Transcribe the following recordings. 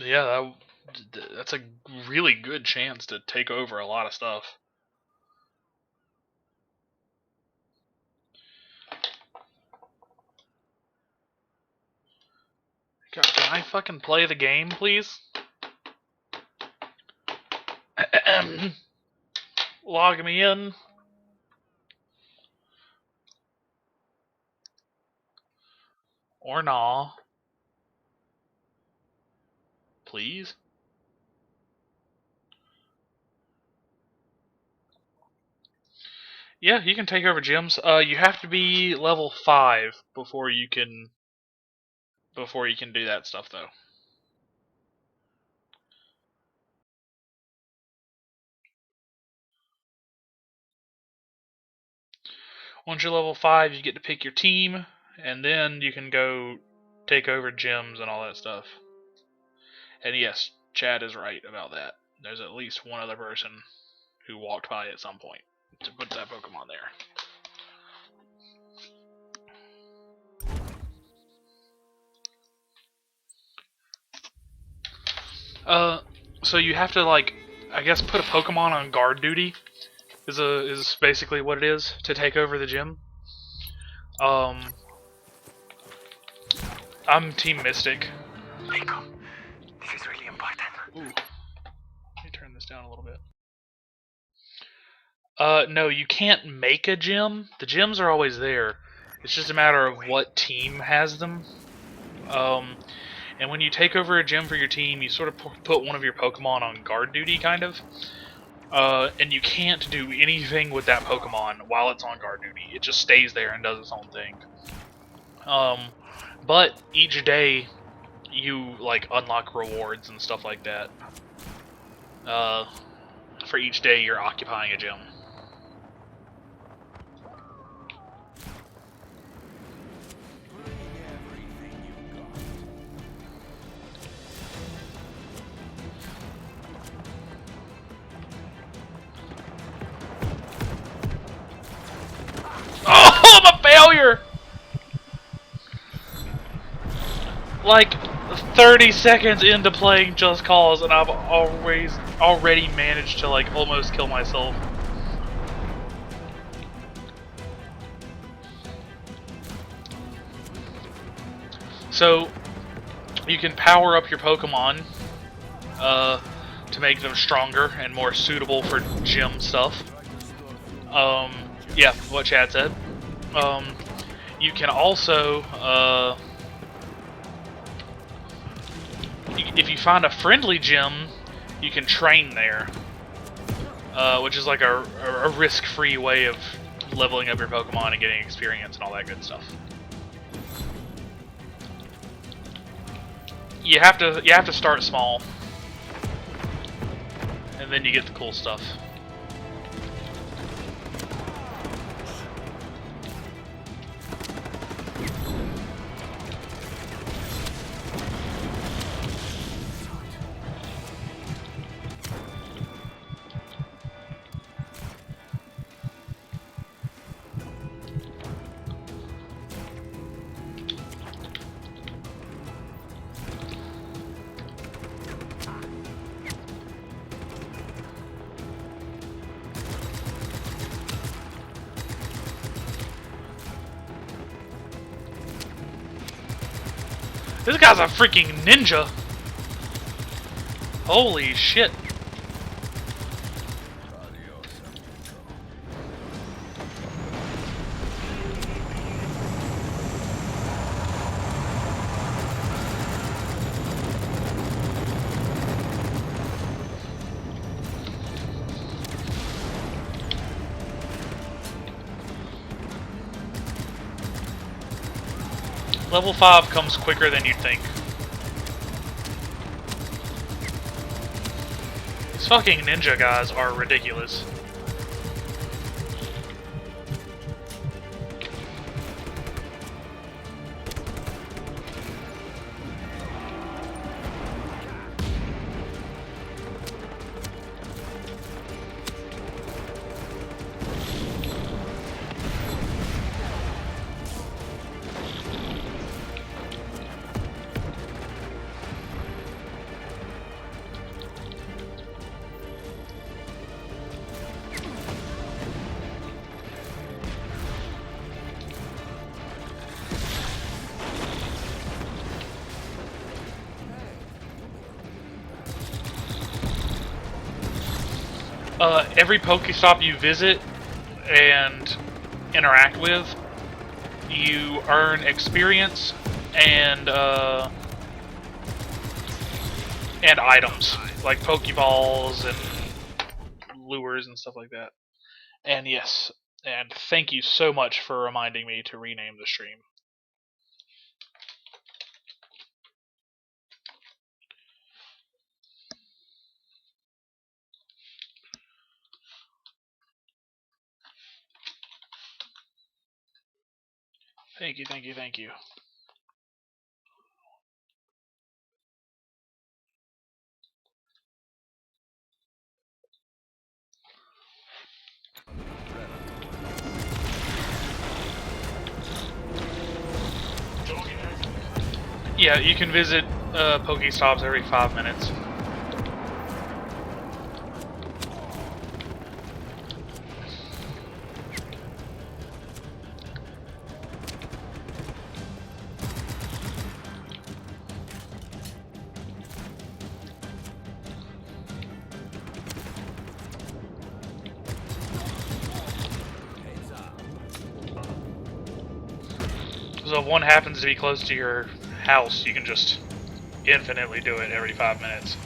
Yeah, that's a really good chance to take over a lot of stuff. God, can I fucking play the game, please? Log me in. Or nah. Please? Yeah, you can take over gyms. You have to be level 5 before you can do that stuff though. Once you're level 5, you get to pick your team, and then you can go take over gyms and all that stuff. And yes, Chad is right about that. There's at least one other person who walked by at some point to put that Pokemon there. So you have to, like, I guess put a Pokemon on guard duty is basically what it is to take over the gym. I'm Team Mystic. Rico, this is really important. Ooh. Let me turn this down a little bit. No, you can't make a gym. The gyms are always there. It's just a matter of what team has them. And when you take over a gym for your team, you sort of put one of your Pokemon on guard duty, kind of. And you can't do anything with that Pokemon while it's on guard duty. It just stays there and does its own thing. But each day, you, like, unlock rewards and stuff like that. For each day you're occupying a gym. Oh, I'm a failure! Like 30 seconds into playing Just Cause, and I've already managed to, like, almost kill myself. So you can power up your Pokemon to make them stronger and more suitable for gym stuff. Yeah, what Chad said. You can also, if you find a friendly gym, you can train there, which is like a risk-free way of leveling up your Pokemon and getting experience and all that good stuff. You have to start small, and then you get the cool stuff. This guy's a freaking ninja! Holy shit. Level 5 comes quicker than you'd think. These fucking ninja guys are ridiculous. Every Pokestop you visit and interact with, you earn experience and items like Pokeballs and lures and stuff like that. And yes, and thank you so much for reminding me to rename the stream. Thank you, thank you, thank you. Yeah, you can visit Pokestops every 5 minutes. So if one happens to be close to your house, you can just infinitely do it every 5 minutes.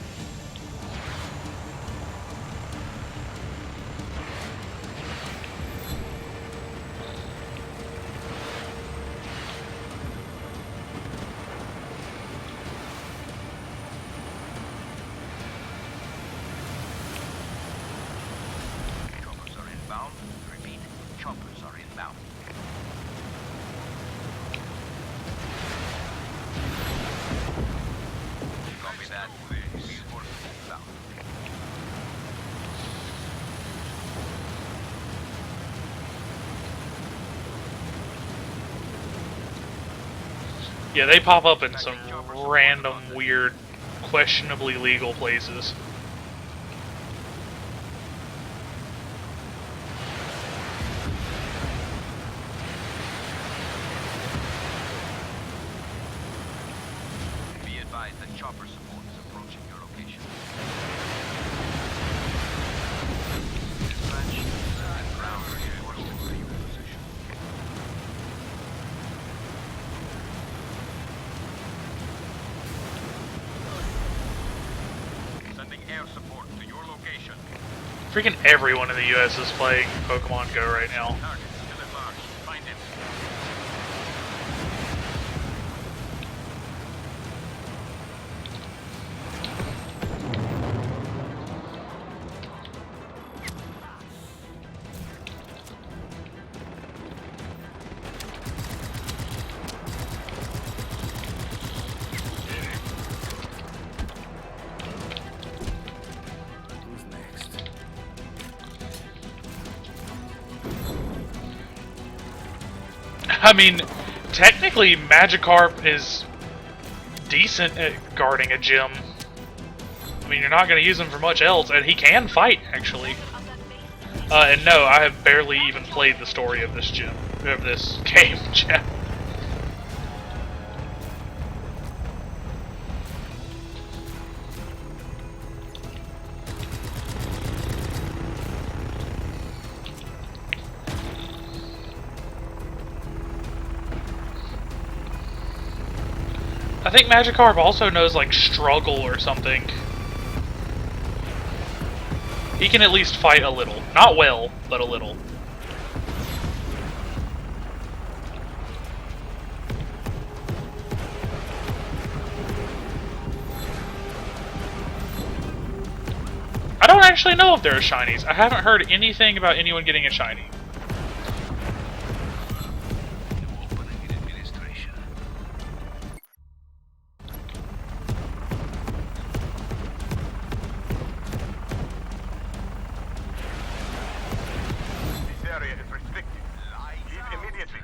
Choppers are inbound. Repeat, choppers are inbound. Copy that. Reinforcements inbound. Yeah, they pop up in some random, weird, questionably legal places. Be advised that chopper support is approaching your location. Dispatch and ground reinforcements to your position. Sending air support to your location. Freaking everyone in the US is playing Pokemon Go right now. Target still at large. Find him. Who's next? I mean, technically, Magikarp is decent at guarding a gym. I mean, you're not going to use him for much else, and he can fight, actually. And no, I have barely even played the story of this gym, of this game, chat. I think Magikarp also knows, like, struggle or something. He can at least fight a little. Not well, but a little. I don't actually know if there are shinies. I haven't heard anything about anyone getting a shiny. Opening in administration. This area is restricted. Leave immediately.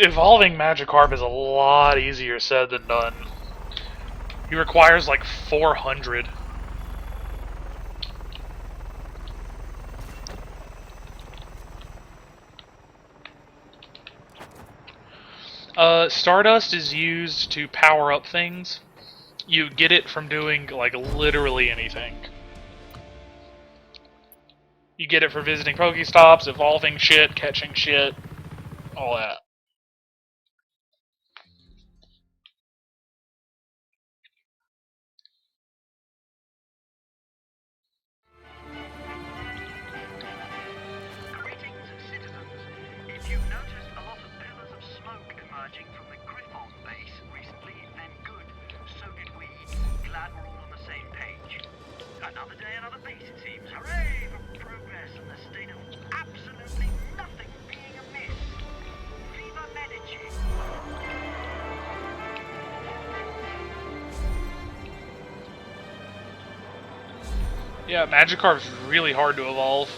Evolving Magikarp is a lot easier said than done. He requires like 400. Stardust is used to power up things. you get it from doing, like, literally anything. You get it for visiting Pokestops, evolving shit, catching shit, all that. Greetings, citizens. If you've noticed a lot of pillars of smoke emerging from the Griffon base recently, then good. So did we. Glad we're all on the same page. Another day, another base, it seems. Hooray for progress and the state of absolutely nothing being amiss. Viva Medici. Yeah, Magikarp's really hard to evolve.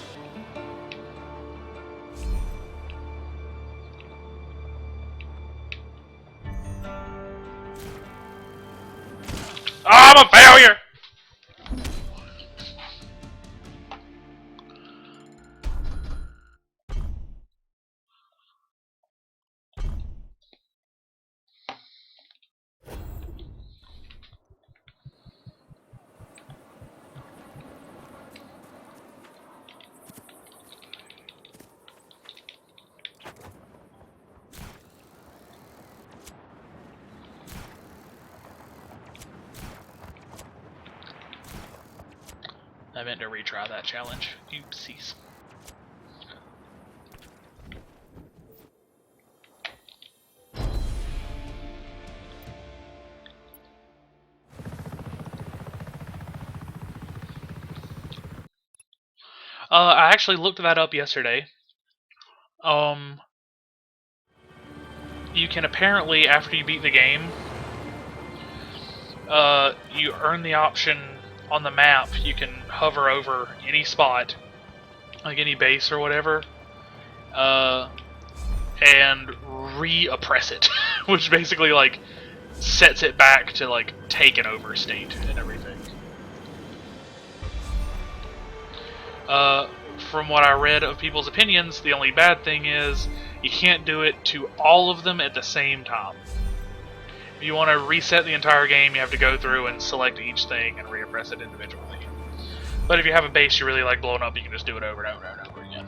I'm a failure! I meant to retry that challenge. Oopsies. I actually looked that up yesterday. You can apparently, after you beat the game, you earn the option on the map. You can hover over any spot, like any base or whatever, and re-oppress it, which basically like sets it back to like taken over state and everything. From what I read of people's opinions, the only bad thing is you can't do it to all of them at the same time. If you want to reset the entire game, you have to go through and select each thing and reoppress it individually. But if you have a base you really like blowing up, you can just do it over and over and over again.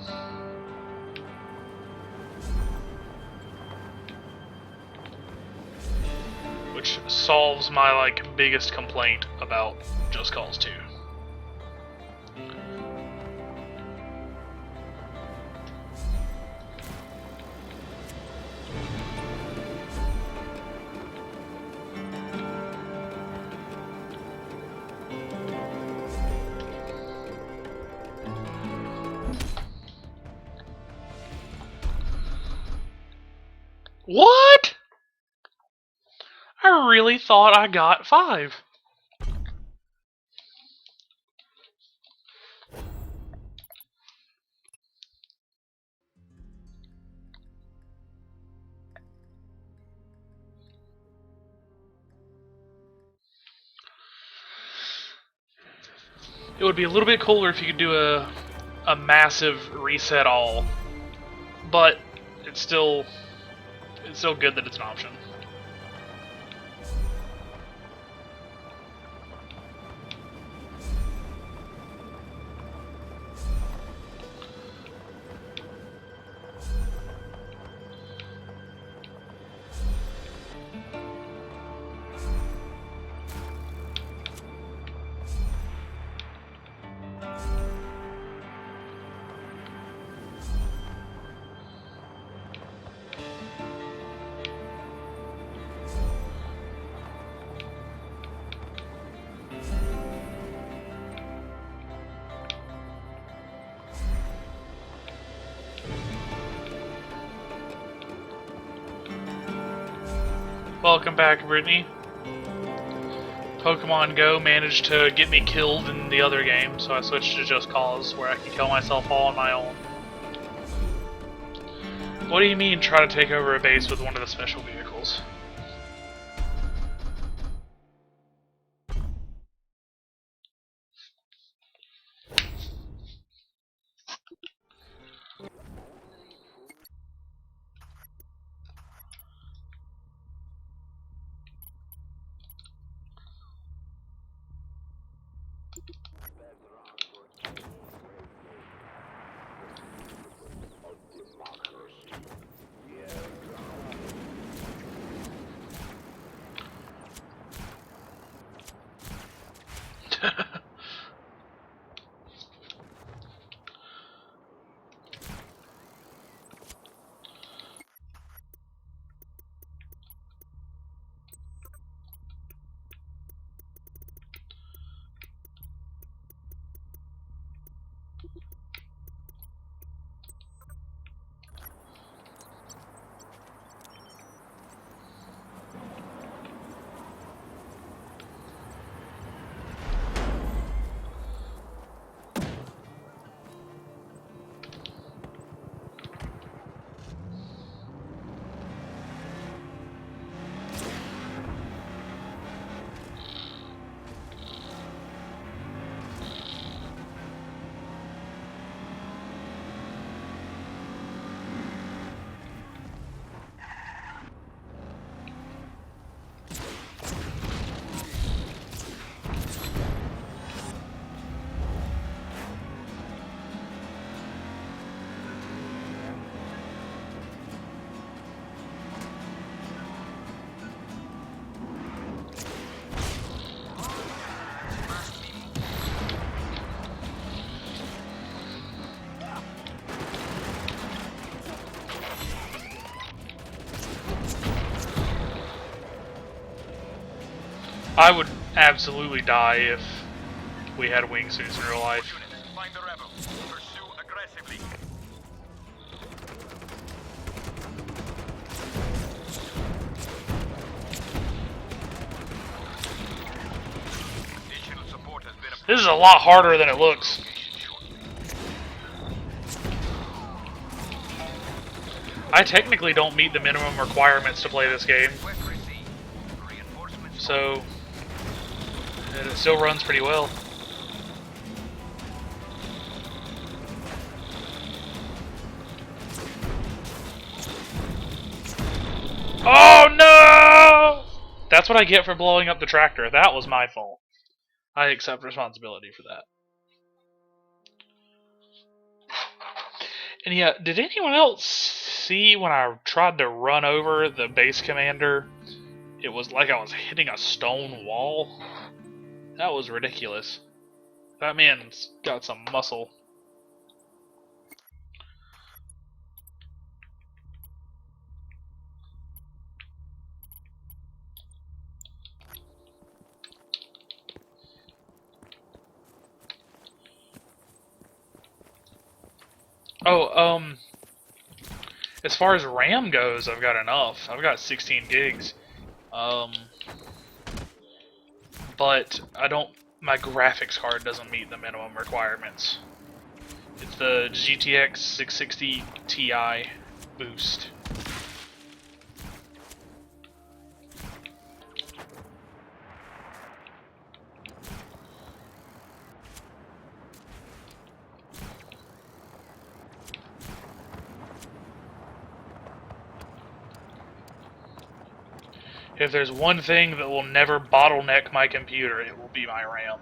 Which solves my like biggest complaint about Just Cause 2. What? I really thought I got 5. It would be a little bit cooler if you could do a massive reset all, but it's still good that it's an option. Welcome back, Brittany. Pokemon Go managed to get me killed in the other game, so I switched to Just Cause, where I can kill myself all on my own. What do you mean, try to take over a base with one of the special vehicles? I would absolutely die if we had wingsuits in real life. Units, find the rebels. Pursue aggressively. Additional support has been This is a lot harder than it looks. I technically don't meet the minimum requirements to play this game, so it still runs pretty well. Oh no! That's what I get for blowing up the tractor. That was my fault. I accept responsibility for that. And yeah, did anyone else see when I tried to run over the base commander? It was like I was hitting a stone wall. That was ridiculous. That man's got some muscle. Oh, as far as RAM goes, I've got enough. I've got 16 gigs. But I don't. My graphics card doesn't meet the minimum requirements. It's the GTX 660 Ti boost. If there's one thing that will never bottleneck my computer, it will be my RAM.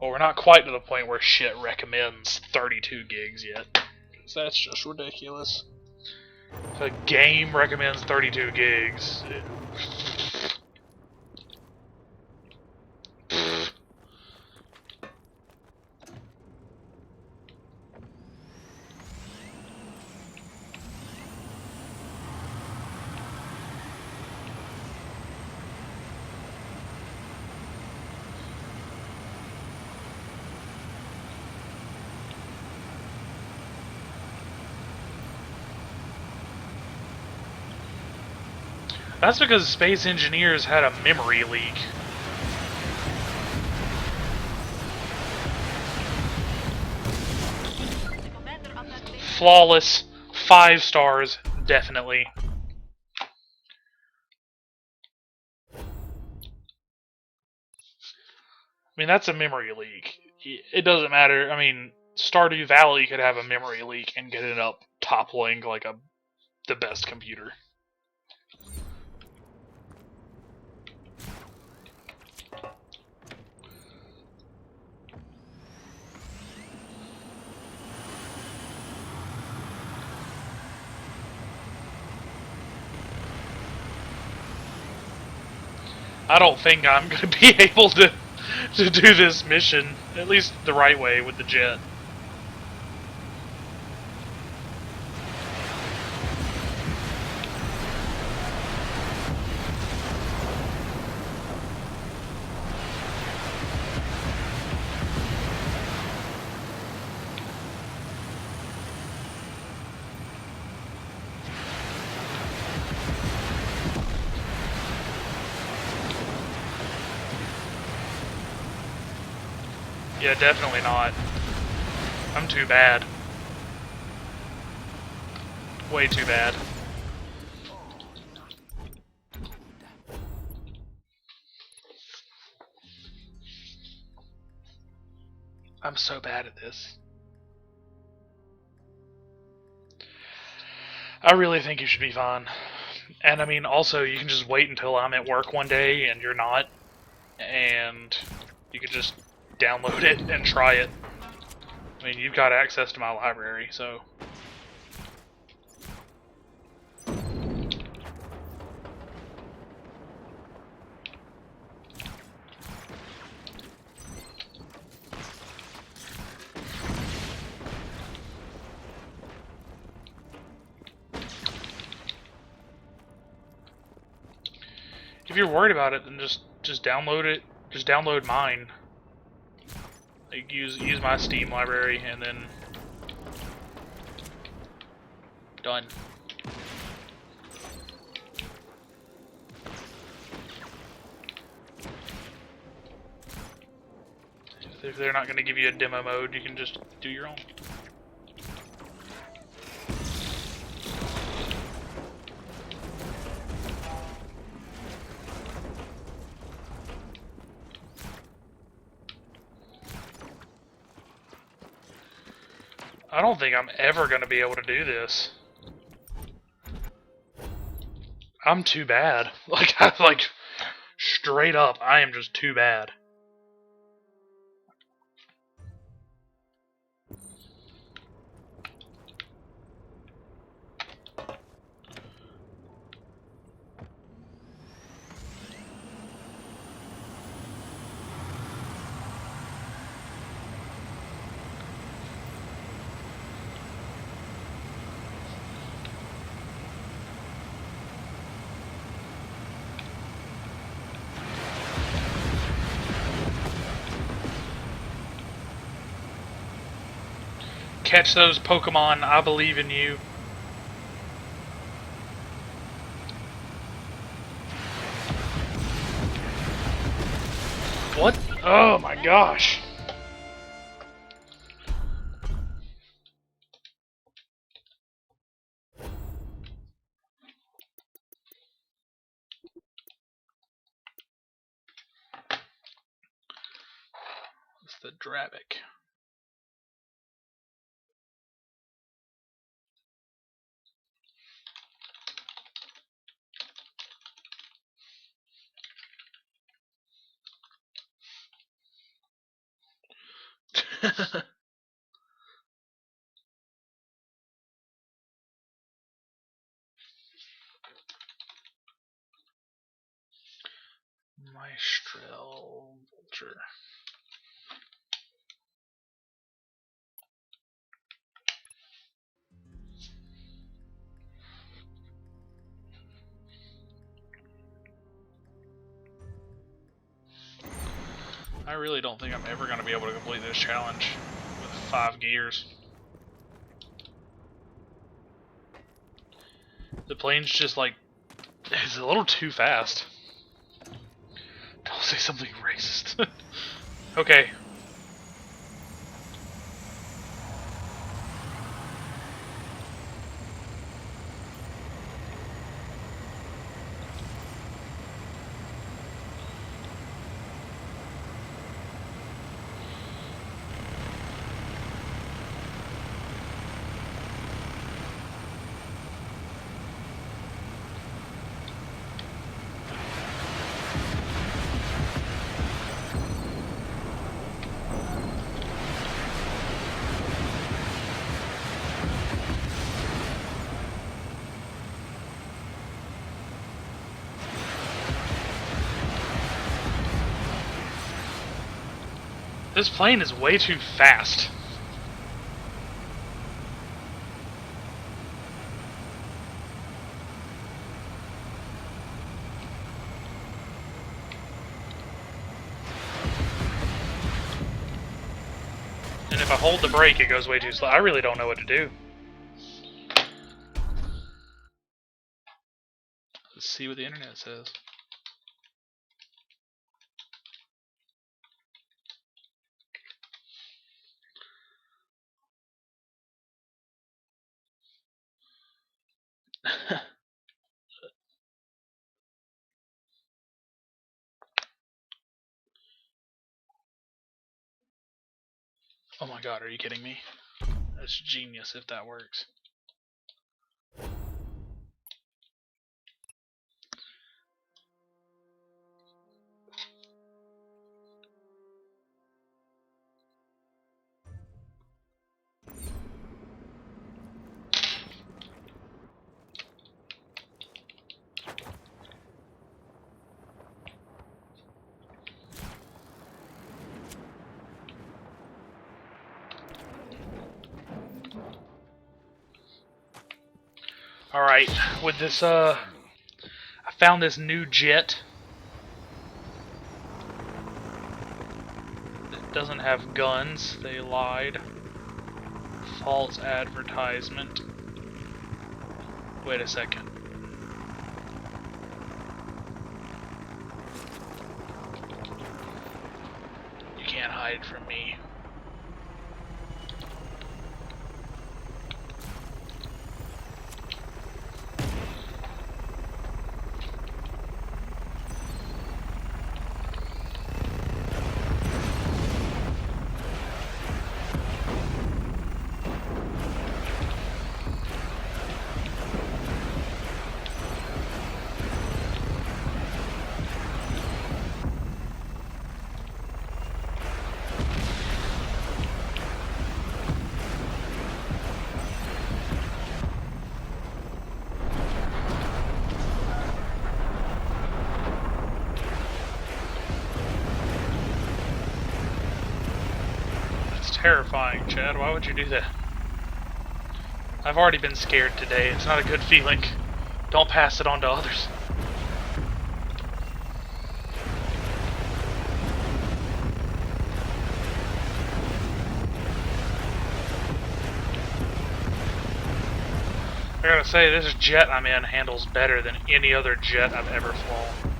Well, we're not quite to the point where shit recommends 32 gigs yet. 'Cause that's just ridiculous. If a game recommends 32 gigs... That's because Space Engineers had a memory leak. Flawless. 5 stars, definitely. I mean, that's a memory leak. It doesn't matter. I mean, Stardew Valley could have a memory leak and get it up toppling like the best computer. I don't think I'm going to be able to do this mission, at least the right way, with the jet. Yeah, definitely not. I'm too bad. Way too bad. I'm so bad at this. I really think you should be fine. And I mean, also, you can just wait until I'm at work one day and you're not, and you can just download it and try it. I mean, you've got access to my library, so... If you're worried about it, then just download it. Just download mine. Like use my Steam library and then done. If they're not going to give you a demo mode, you can just do your own. I don't think I'm ever going to be able to do this. I'm too bad. Like straight up, I am just too bad. Catch those Pokemon, I believe in you. What? Oh my gosh. It's the Drabic. Maestral Vulture. I really don't think I'm ever going to be able to complete this challenge with 5 gears. The plane's just like, it's a little too fast. Don't say something racist. Okay. This plane is way too fast. And if I hold the brake, it goes way too slow. I really don't know what to do. Let's see what the internet says. Oh my god, are you kidding me? That's genius if that works. Alright, with this, I found this new jet doesn't have guns. They lied. False advertisement. Wait a second. You can't hide from me. Terrifying, Chad. Why would you do that? I've already been scared today. It's not a good feeling. Don't pass it on to others. I gotta say, this jet I'm in handles better than any other jet I've ever flown.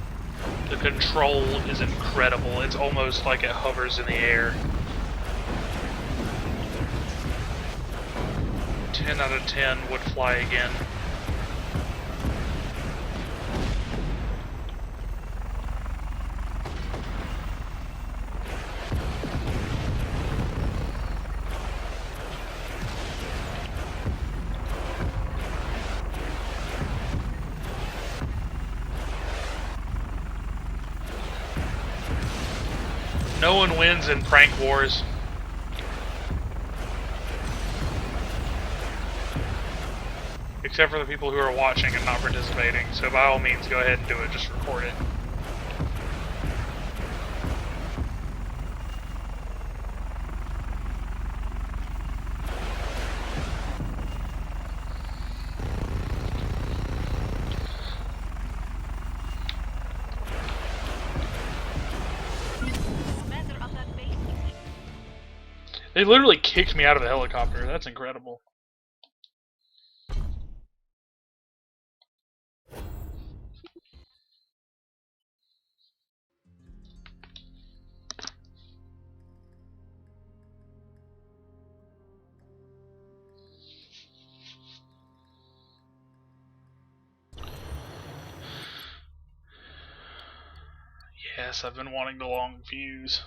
The control is incredible. It's almost like it hovers in the air. 10 out of 10 would fly again. No one wins in prank wars. Except for the people who are watching and not participating. So by all means, go ahead and do it. Just record it. They literally kicked me out of the helicopter. That's incredible. Yes, I've been wanting the long fuse.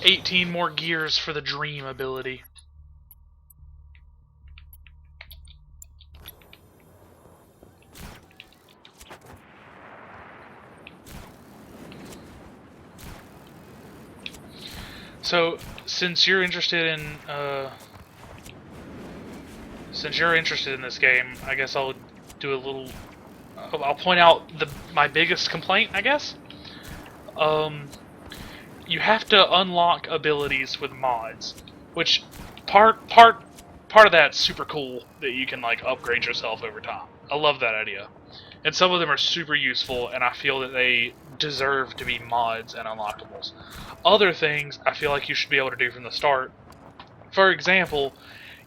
$18 more gears for the dream ability. So, since you're interested in this game, I guess I'll do a little. I'll point out my biggest complaint, I guess. You have to unlock abilities with mods, which part of that's super cool that you can like upgrade yourself over time. I love that idea, and some of them are super useful, and I feel that they deserve to be mods and unlockables. Other things I feel like you should be able to do from the start. For example,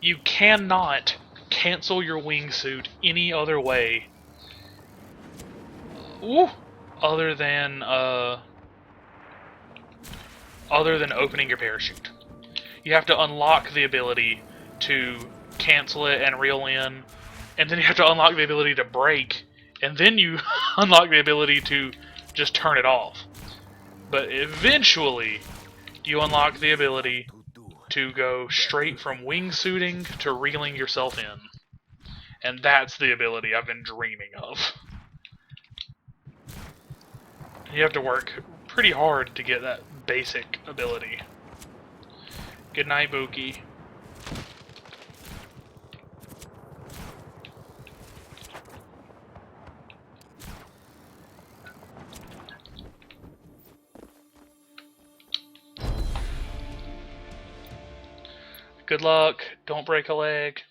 you cannot cancel your wingsuit any other way other than opening your parachute. You have to unlock the ability to cancel it and reel in, and then you have to unlock the ability to brake, and then you unlock the ability to just turn it off. But eventually, you unlock the ability to go straight from wingsuiting to reeling yourself in. And that's the ability I've been dreaming of. You have to work pretty hard to get that basic ability. Good night, Buki. Good luck. Don't break a leg.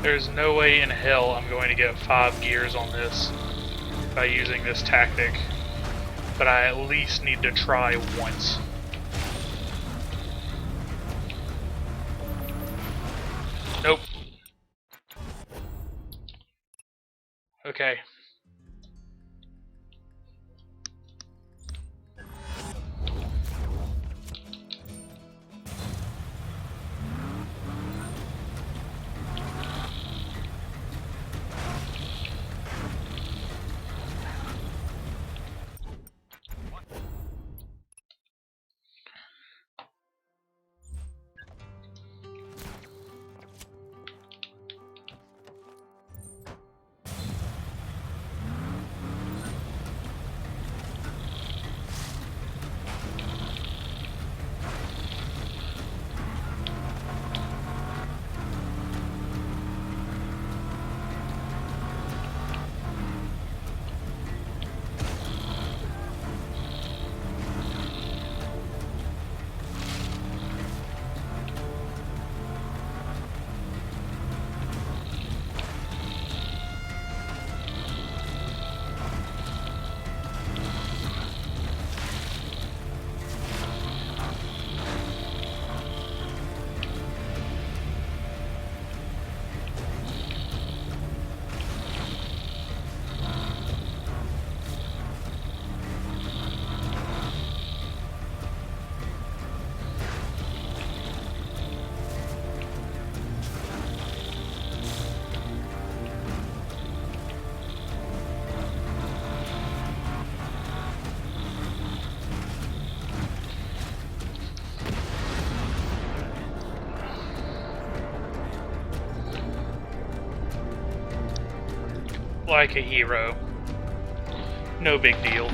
There's no way in hell I'm going to get 5 gears on this by using this tactic, but I at least need to try once. Nope. Okay. Like a hero. No big deal.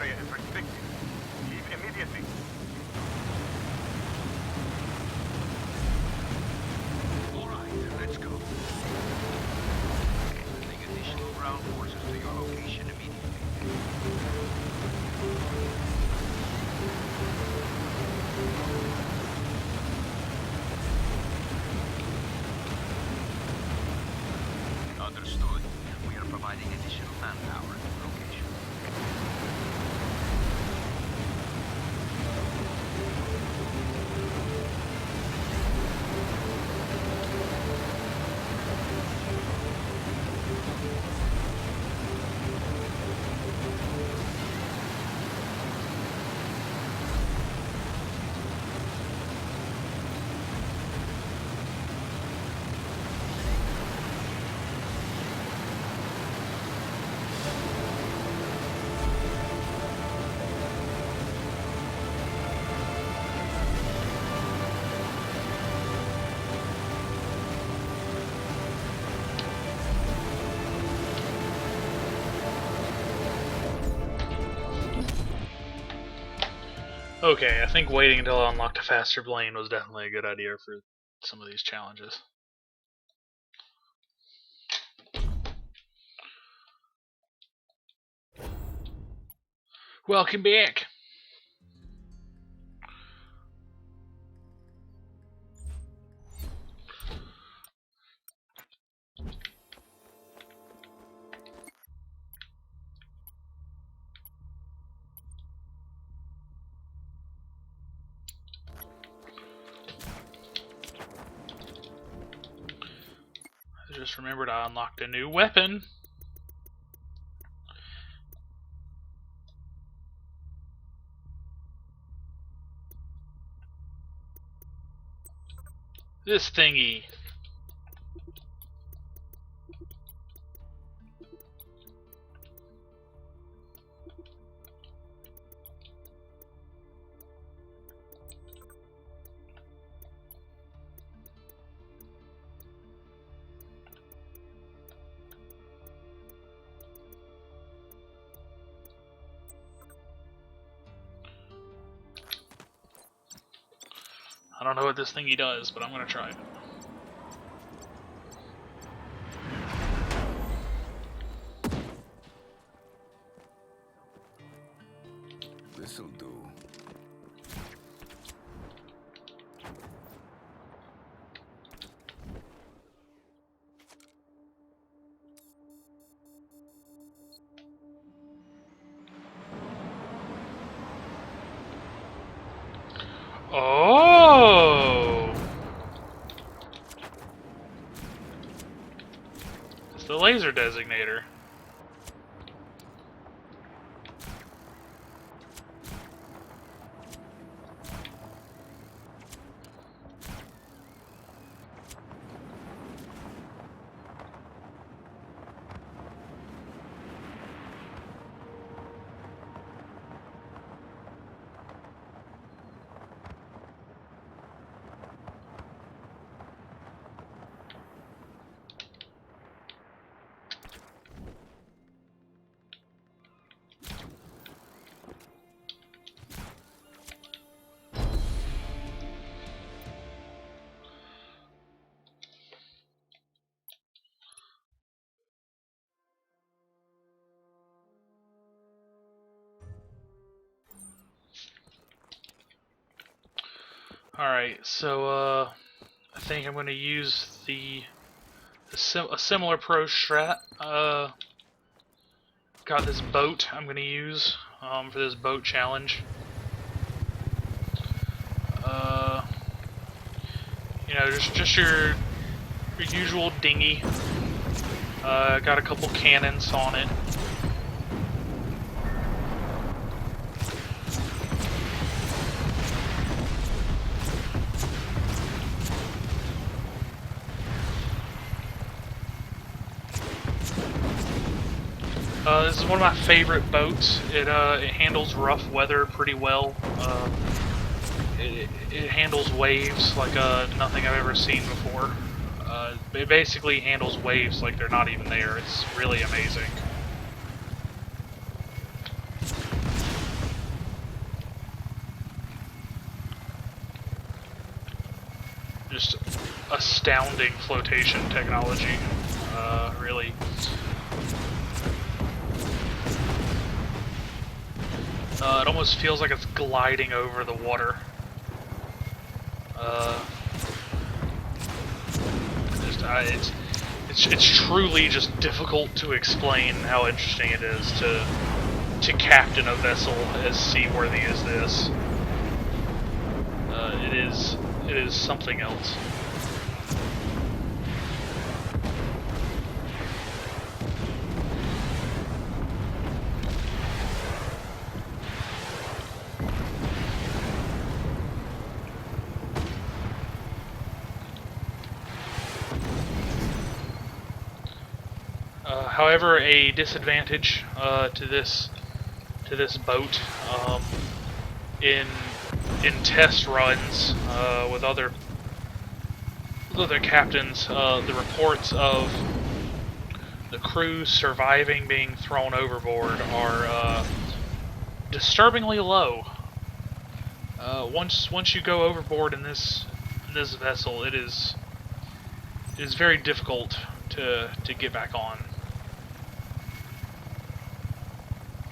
area is restricted. Leave immediately. All right, let's go. Sending additional ground forces to your location immediately. Understood. We are providing additional manpower at the location. Okay, I think waiting until I unlocked a faster plane was definitely a good idea for some of these challenges. Welcome back! I just remembered I unlocked a new weapon. This thingy. I don't know what this thingy does, but I'm gonna try it. This'll do. Oh! It's the laser designator. Alright, so I think I'm gonna use a similar pro strat. Got this boat I'm gonna use for this boat challenge. You know, just your usual dinghy. Got a couple cannons on it. This is one of my favorite boats. It handles rough weather pretty well. It handles waves like nothing I've ever seen before. It basically handles waves like they're not even there. It's really amazing. Just astounding flotation technology. Really. It almost feels like it's gliding over the water. It's truly just difficult to explain how interesting it is to captain a vessel as seaworthy as this. It is something else. However, a disadvantage to this boat in test runs with other captains, the reports of the crew surviving being thrown overboard are disturbingly low. Once you go overboard in this vessel, it is very difficult to get back on.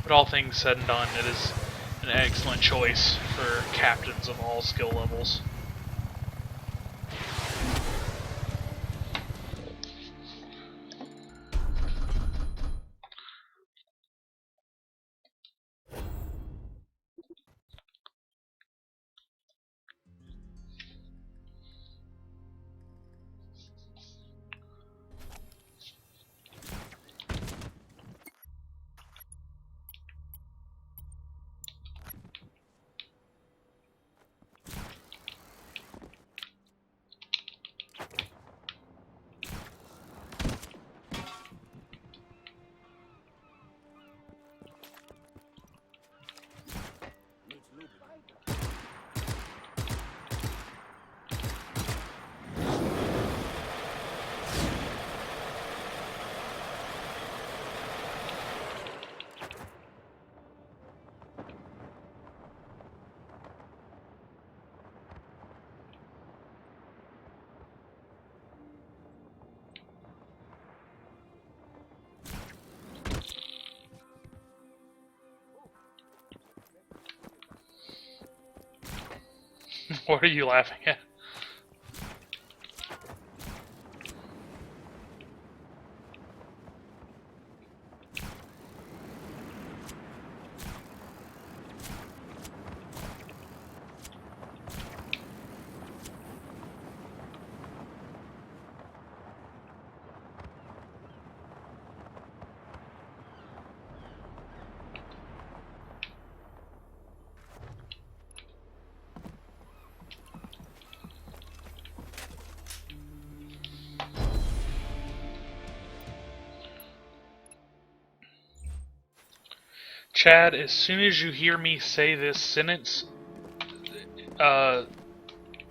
But all things said and done, it is an excellent choice for captains of all skill levels. What are you laughing at? Chad, as soon as you hear me say this sentence,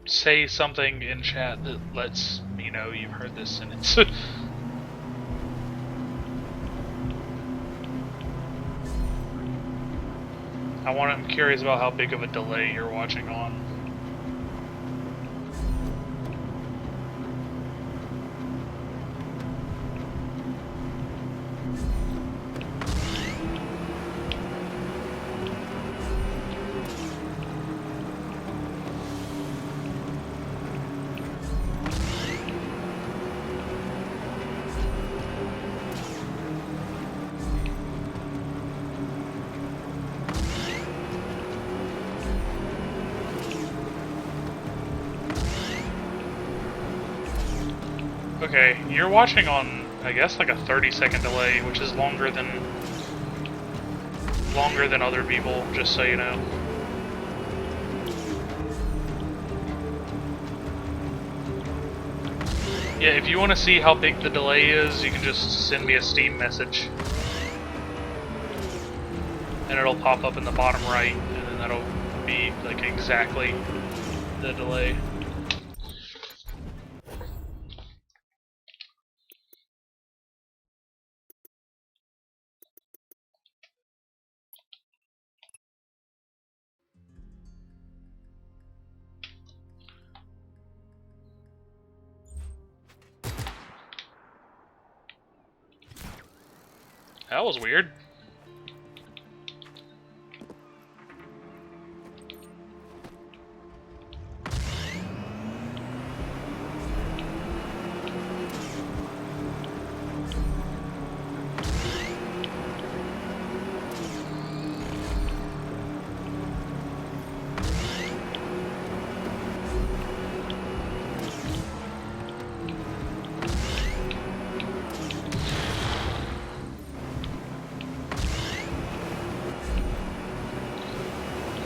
say something in chat that lets me know you've heard this sentence. I'm curious about how big of a delay you're watching on. Okay, you're watching on, I guess, like a 30-second delay, which is longer than other people, just so you know. Yeah, if you want to see how big the delay is, you can just send me a Steam message. And it'll pop up in the bottom right, and then that'll be like exactly the delay. That was weird.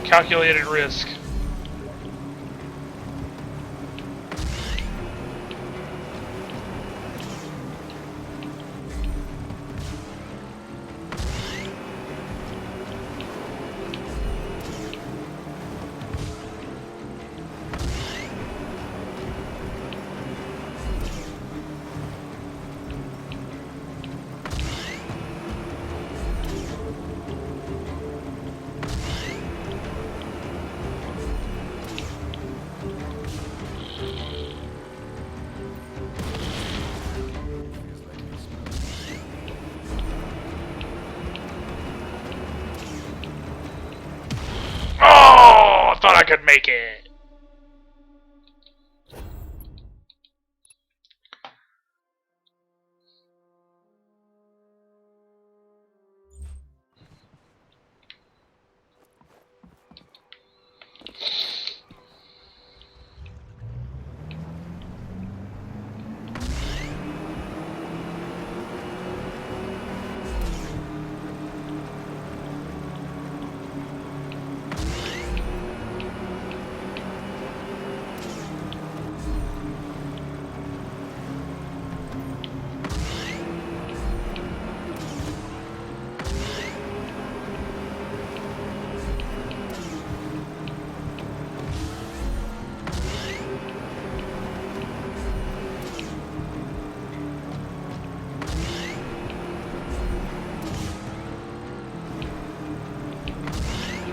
Calculated risk. thought I could make it.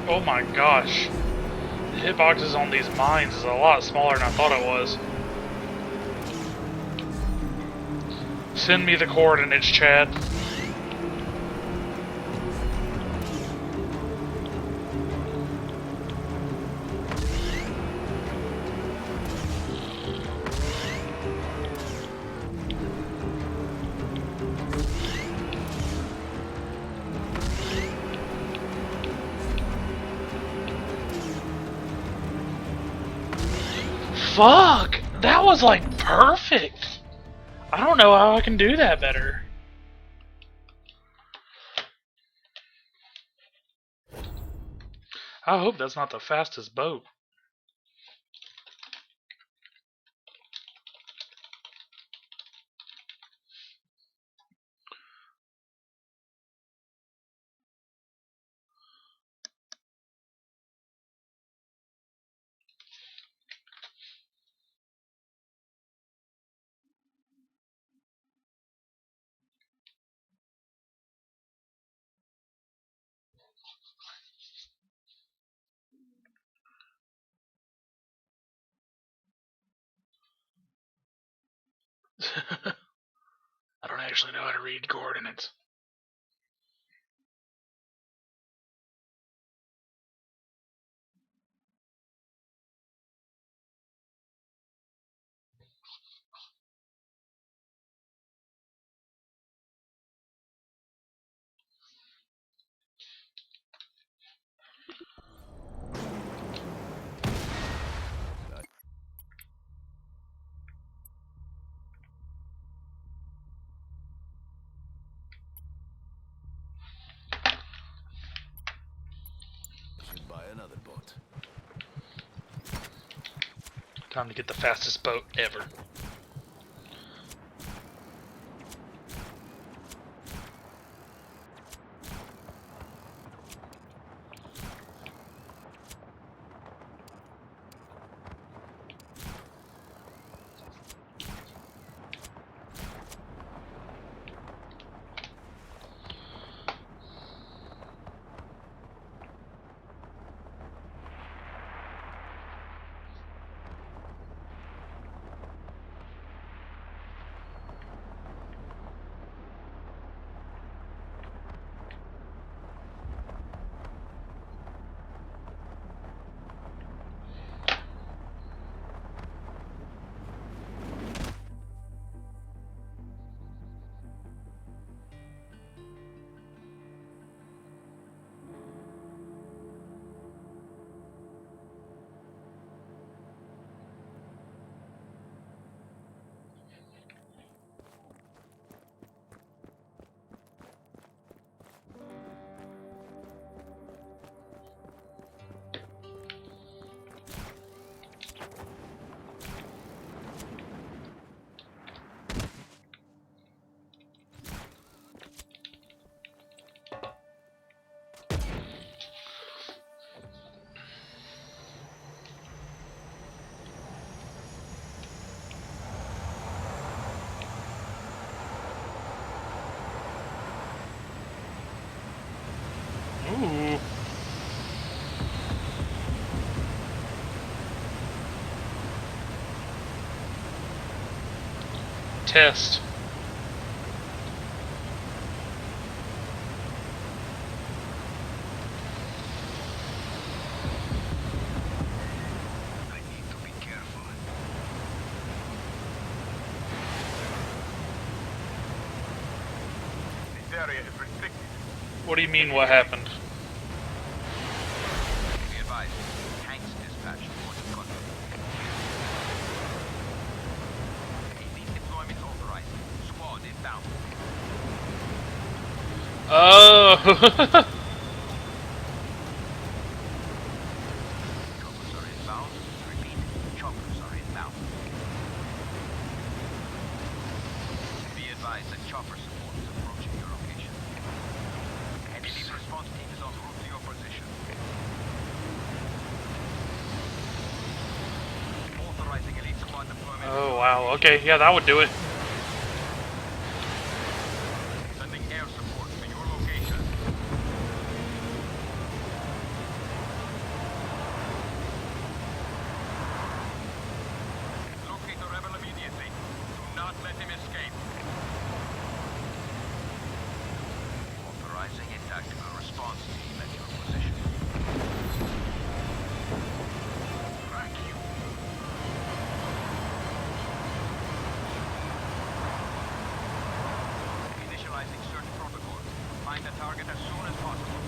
Oh my gosh. The hitboxes on these mines is a lot smaller than I thought it was. Send me the coordinates, Chad. Fuck! That was like perfect! I don't know how I can do that better. I hope that's not the fastest boat. I don't actually know how to read coordinates. Should buy another boat. Time to get the fastest boat ever. Ooh. Test. area is restricted. What do you mean, what happened? Be advised, tanks dispatched towards Uncut. Elite deployment authorized. Squad inbound. Oh! Choppers are inbound. Repeat, choppers are inbound. Be advised that chopper support is approaching your location. An elite response team is en route to your position. Authorizing elite squad deployment. Oh, wow. Okay, yeah, that would do it. Sending air support to your location. Locate the rebel immediately. Do not let him escape. Authorizing a tactical response team at your position. Track you. Initializing search protocol. Find the target as soon as possible.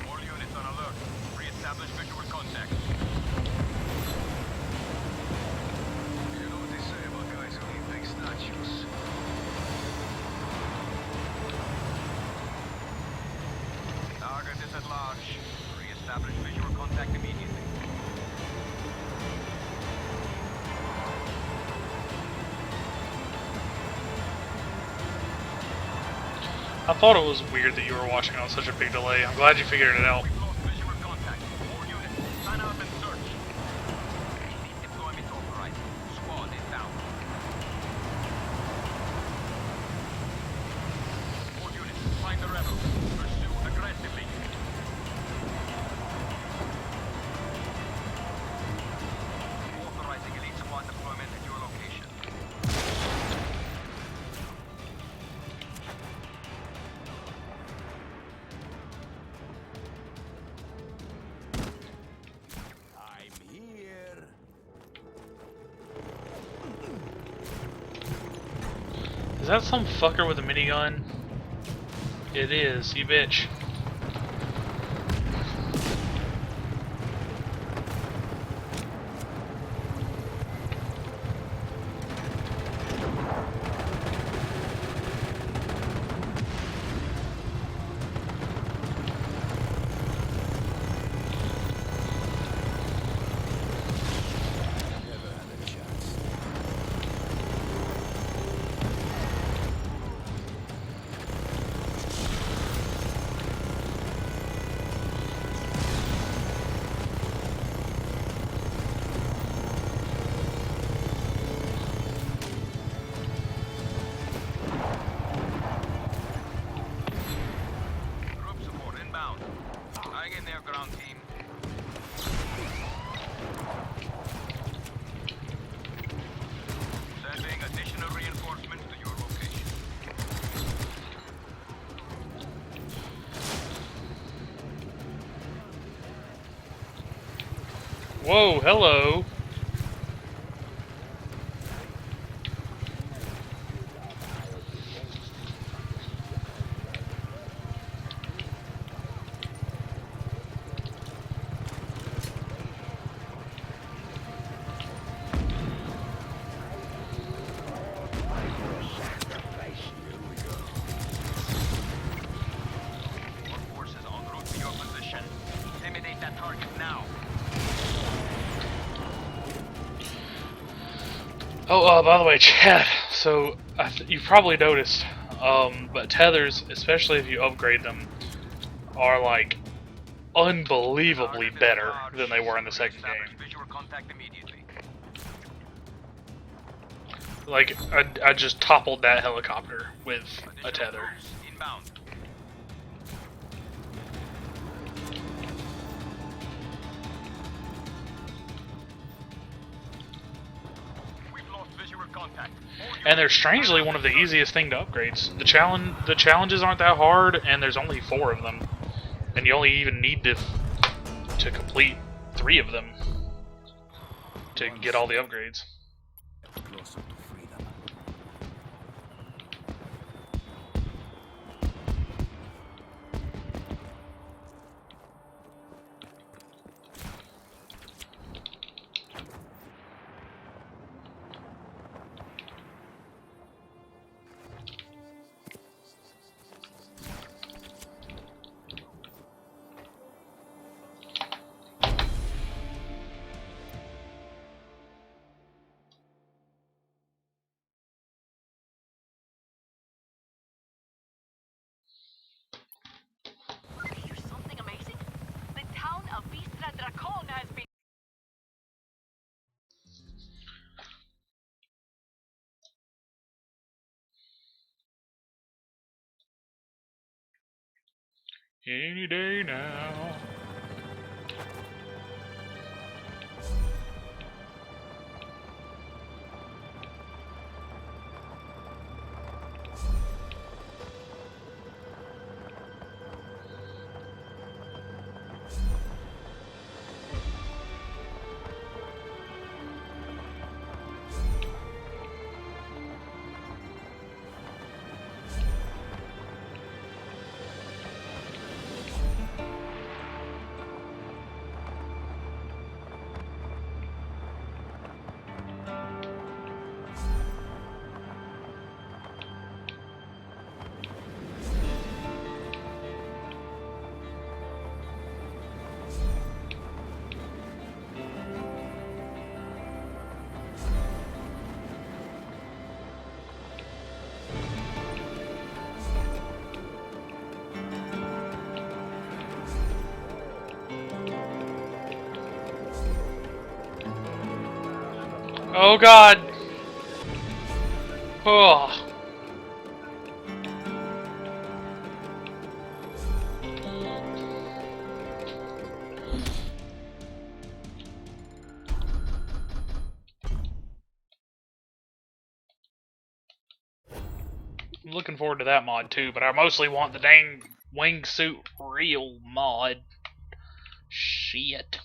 All units on alert. Re-establish visual contact. You know what they say about guys who need big statues. Target is at large. Re-establish visual contact immediately. I thought it was weird that you were watching on such a big delay. I'm glad you figured it out. We've lost visual contact. All units, sign up and search. Elite deployment authorized. Squad inbound. All units, find the rebels. Pursue aggressively. Authorizing elite squad deployment at your location. I'm here. Is that some fucker with a minigun? It is, you bitch. Never had a chance. Group support inbound. Hang in there, ground team. Sending additional reinforcements to your location. Whoa, hello. Your forces en route to your position. Intimidate that target now. Oh, by the way, Chad, so you've probably noticed, but tethers, especially if you upgrade them, are like unbelievably Target is better large. than they were in the second Re-establish game. visual contact immediately. Like, I just toppled that helicopter with a Additional tether. troops inbound. We've lost visual contact. All And they're units, strangely one of the easiest thing to upgrades. The challenges aren't that hard, and there's only 4 of them, and you only even need to complete 3 of them to get all the upgrades. Closer to freedom. Here's something amazing. The town of Vistra Dracon has been. Any day now. Oh god! Oh. I'm looking forward to that mod too, but I mostly want the dang wingsuit real mod. Shit.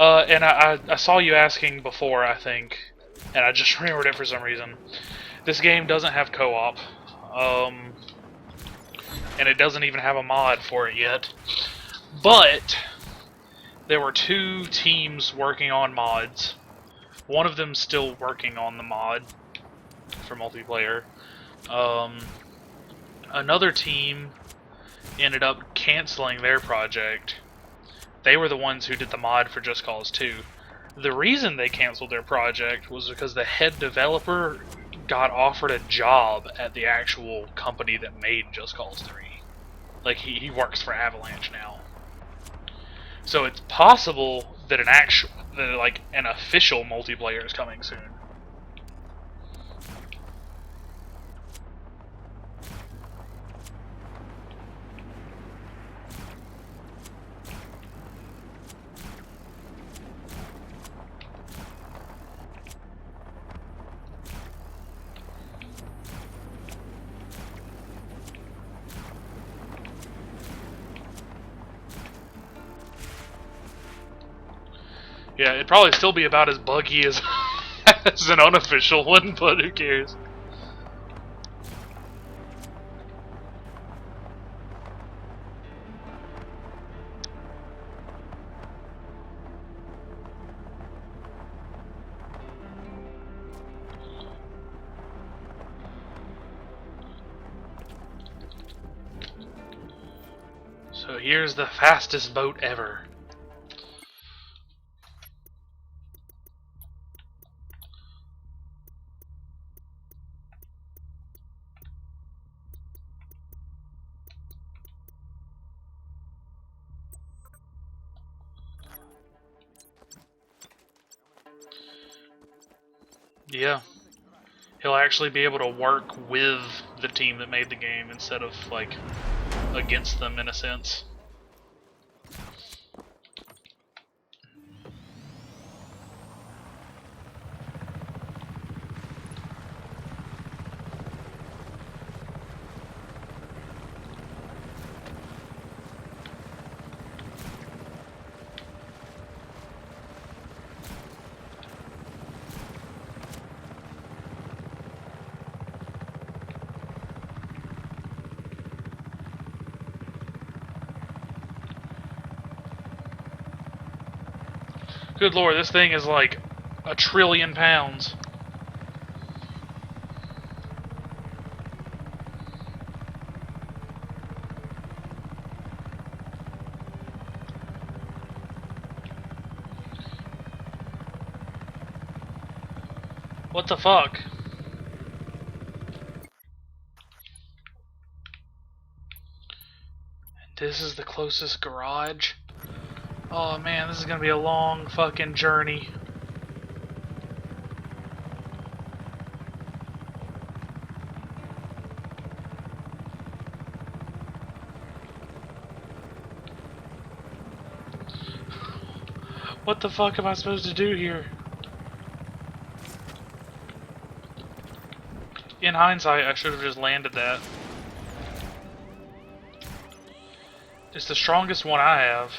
And I saw you asking before, I think, and I just remembered it for some reason. This game doesn't have co-op, and it doesn't even have a mod for it yet. But there were 2 teams working on mods. One of them still working on the mod for multiplayer. Another team ended up canceling their project. They were the ones who did the mod for Just Cause 2. The reason they canceled their project was because the head developer got offered a job at the actual company that made Just Cause 3. Like, he works for Avalanche now. So it's possible that an official multiplayer is coming soon. Yeah, it'd probably still be about as buggy as, as an unofficial one, but who cares? So here's the fastest boat ever. Yeah. He'll actually be able to work with the team that made the game instead of, like, against them in a sense. Good lord, this thing is like 1,000,000,000,000 pounds. What the fuck? This is the closest garage? Oh man, this is gonna be a long fucking journey. What the fuck am I supposed to do here? In hindsight, I should have just landed that. It's the strongest one I have.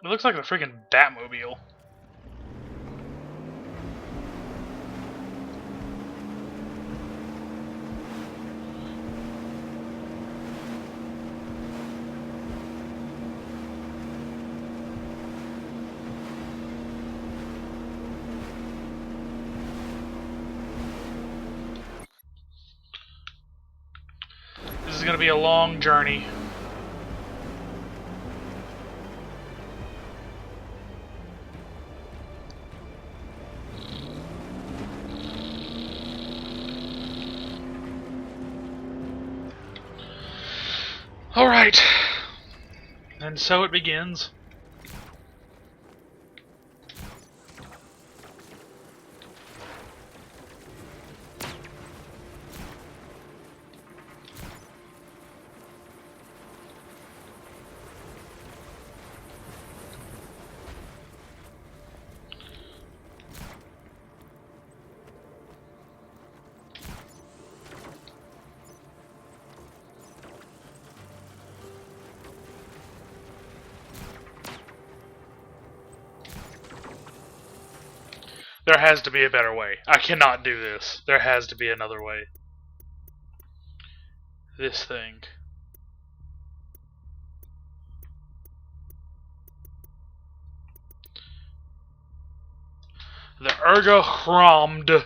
It looks like a freaking Batmobile. This is gonna be a long journey. Alright. And so it begins. There has to be a better way. I cannot do this. There has to be another way. This thing. The Ergochromed.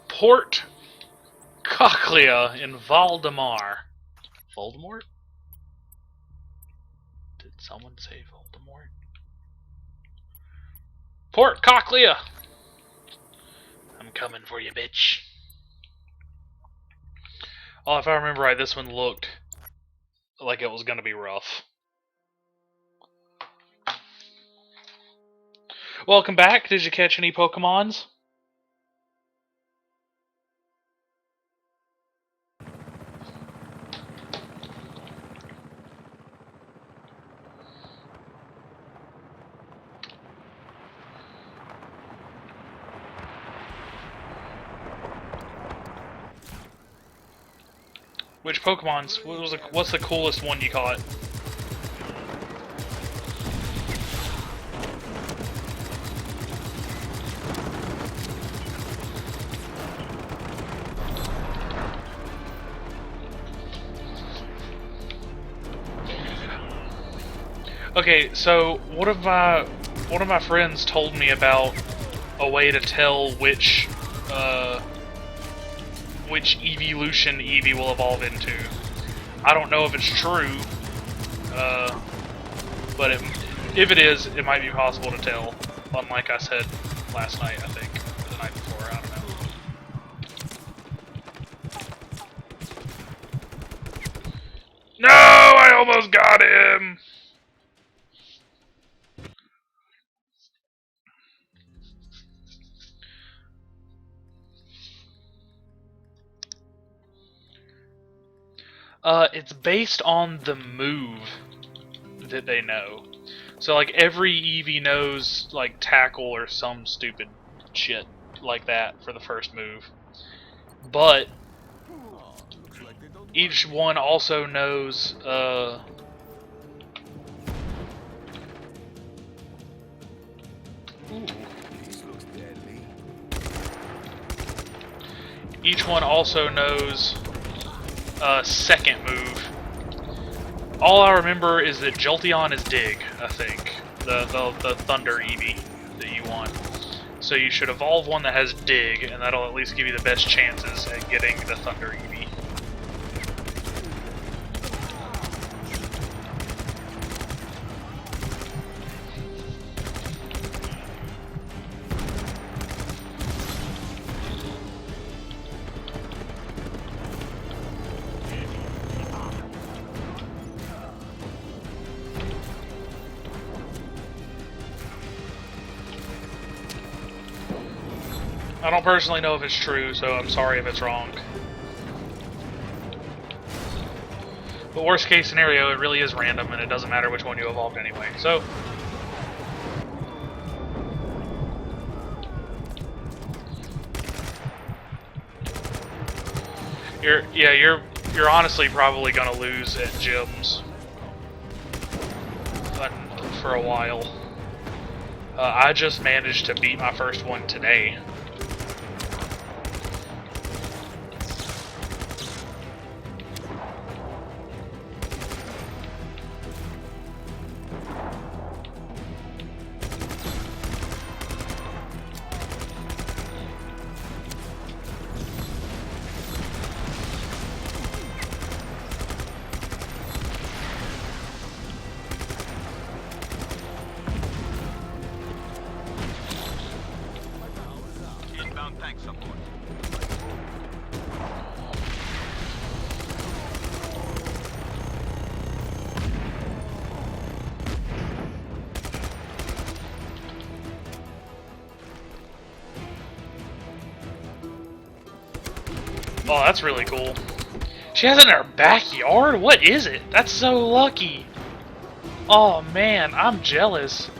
Port Cochlea in Valdemar. Voldemort? Did someone say Voldemort? Port Cochlea! I'm coming for you, bitch. Oh, if I remember right, this one looked like it was gonna be rough. Welcome back. Did you catch any Pokemons? Which Pokemon's? What's the coolest one you caught? Okay, so one of my friends told me about a way to tell which evolution Eevee will evolve into. I don't know if it's true, but if it is, it might be possible to tell. Unlike I said last night, I think, or the night before, I don't know. No, I almost got him. It's based on the move that they know. So like every Eevee knows like tackle or some stupid shit like that for the first move. But Looks like they don't each one also knows This looks deadly. each one also knows second move. All I remember is that Jolteon is Dig, I think. The Thunder Eevee that you want. So you should evolve one that has Dig, and that'll at least give you the best chances at getting the Thunder Eevee. I don't personally know if it's true, so I'm sorry if it's wrong. But worst case scenario, it really is random, and it doesn't matter which one you evolved anyway. So, you're honestly probably gonna lose at gyms for a while. I just managed to beat my first one today. Inbound tank support. Oh, that's really cool. She has it in her backyard? What is it? That's so lucky. Oh man, I'm jealous.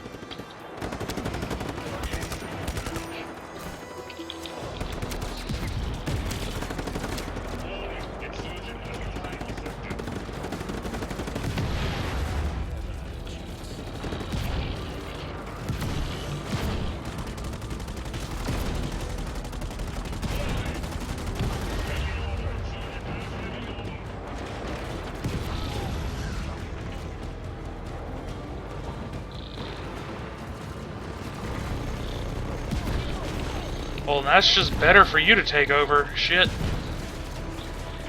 Well, that's just better for you to take over. Shit.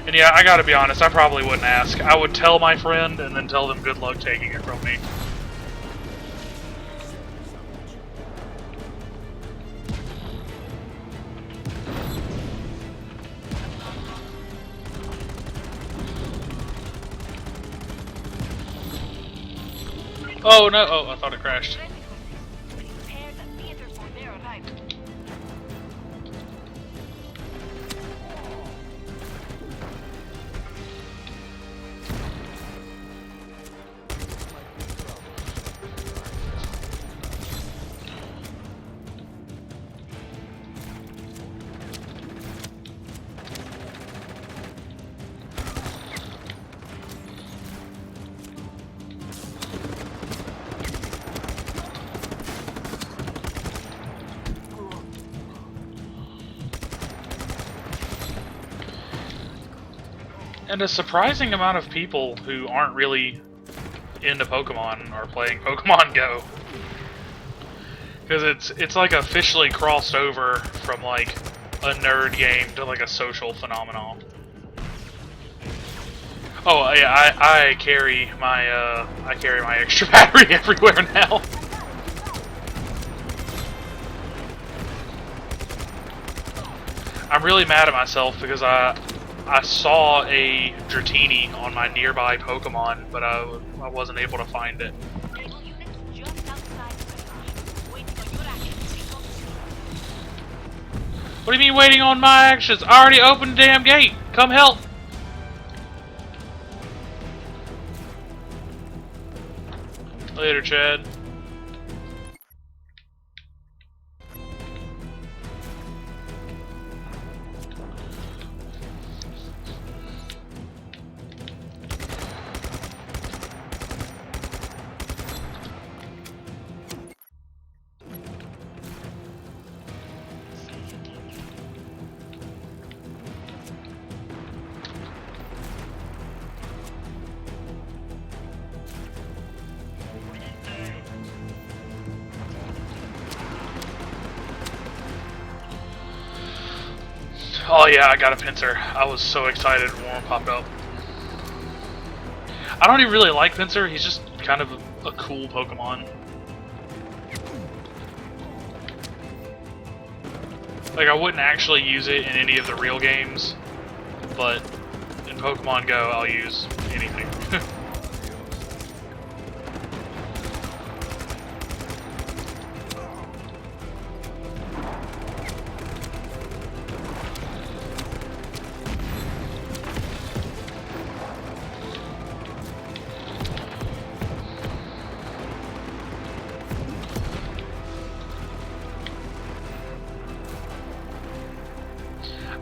And yeah, I gotta be honest, I probably wouldn't ask. I would tell my friend and then tell them good luck taking it from me. Oh no, oh, I thought it crashed. Prepare the theater for their arrival. And a surprising amount of people who aren't really into Pokemon are playing Pokemon Go. Because it's like officially crossed over from like a nerd game to like a social phenomenon. Oh yeah, I carry my extra battery everywhere now. I'm really mad at myself because I saw a Dratini on my nearby Pokemon, but I wasn't able to find it. Naval units just outside the garage, waiting on your action to be complete. What do you mean waiting on my actions? I already opened the damn gate. Come help. Later, Chad. Oh yeah, I got a Pinsir. I was so excited when one popped up. I don't even really like Pinsir, he's just kind of a cool Pokemon. Like, I wouldn't actually use it in any of the real games, but in Pokemon Go, I'll use anything.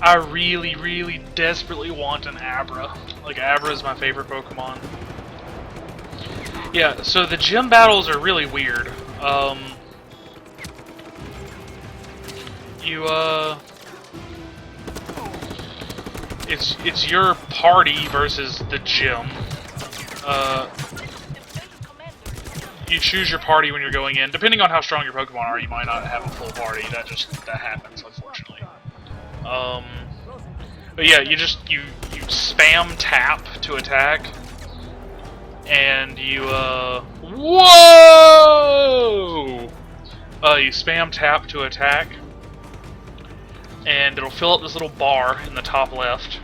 I really, really desperately want an Abra. Like, Abra is my favorite Pokemon. Yeah, so the gym battles are really weird. It's your party versus the gym. You choose your party when you're going in. Depending on how strong your Pokemon are, you might not have a full party. That happens, unfortunately. But yeah, you spam tap to attack, and you whoa! You spam tap to attack, and it'll fill up this little bar in the top left.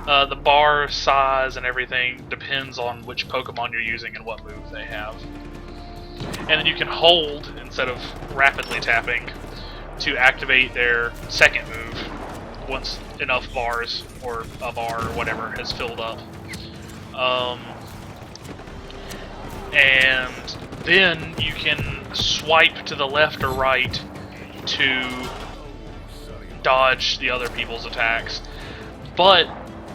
The bar size and everything depends on which Pokemon you're using and what move they have. And then you can hold instead of rapidly tapping to activate their second move once enough bars, or a bar or whatever, has filled up. And then you can swipe to the left or right to dodge the other people's attacks. But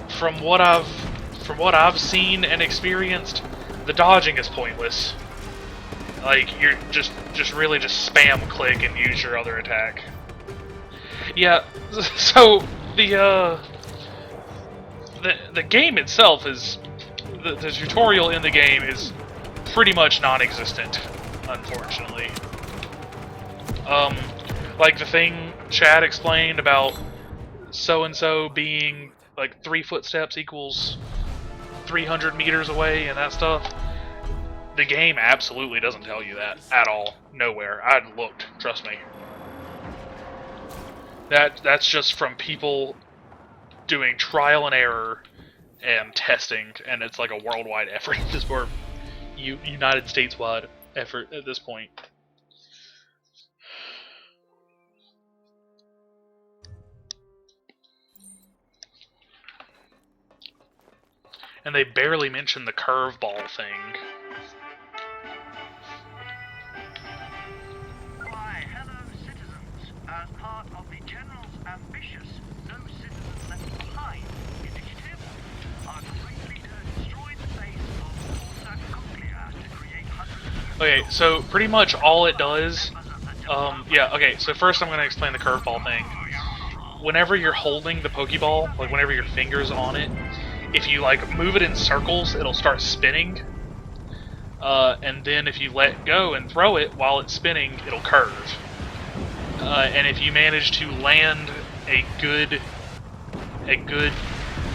from what I've seen and experienced, the dodging is pointless. Like, you're just really just spam click and use your other attack. Yeah, so the game itself is the tutorial in the game is pretty much non-existent, unfortunately. Like the thing Chad explained about so-and-so being like 3 footsteps equals 300 meters away and that stuff. The game absolutely doesn't tell you that at all. Nowhere. I'd looked, trust me. That's just from people doing trial and error and testing, and it's like a worldwide effort. This more United States-wide effort at this point. And they barely mention the curveball thing. Why, hello, citizens. As part of the General's ambitious No Citizen Left Behind initiative, our great leader destroyed the base of Corsac Cochlea to create hundreds of... Okay, so pretty much all it does... yeah, okay, so first I'm going to explain the curveball thing. Whenever you're holding the Pokeball, like whenever your finger's on it, if you like move it in circles, it'll start spinning. and then if you let go and throw it while it's spinning, it'll curve. And if you manage to land a good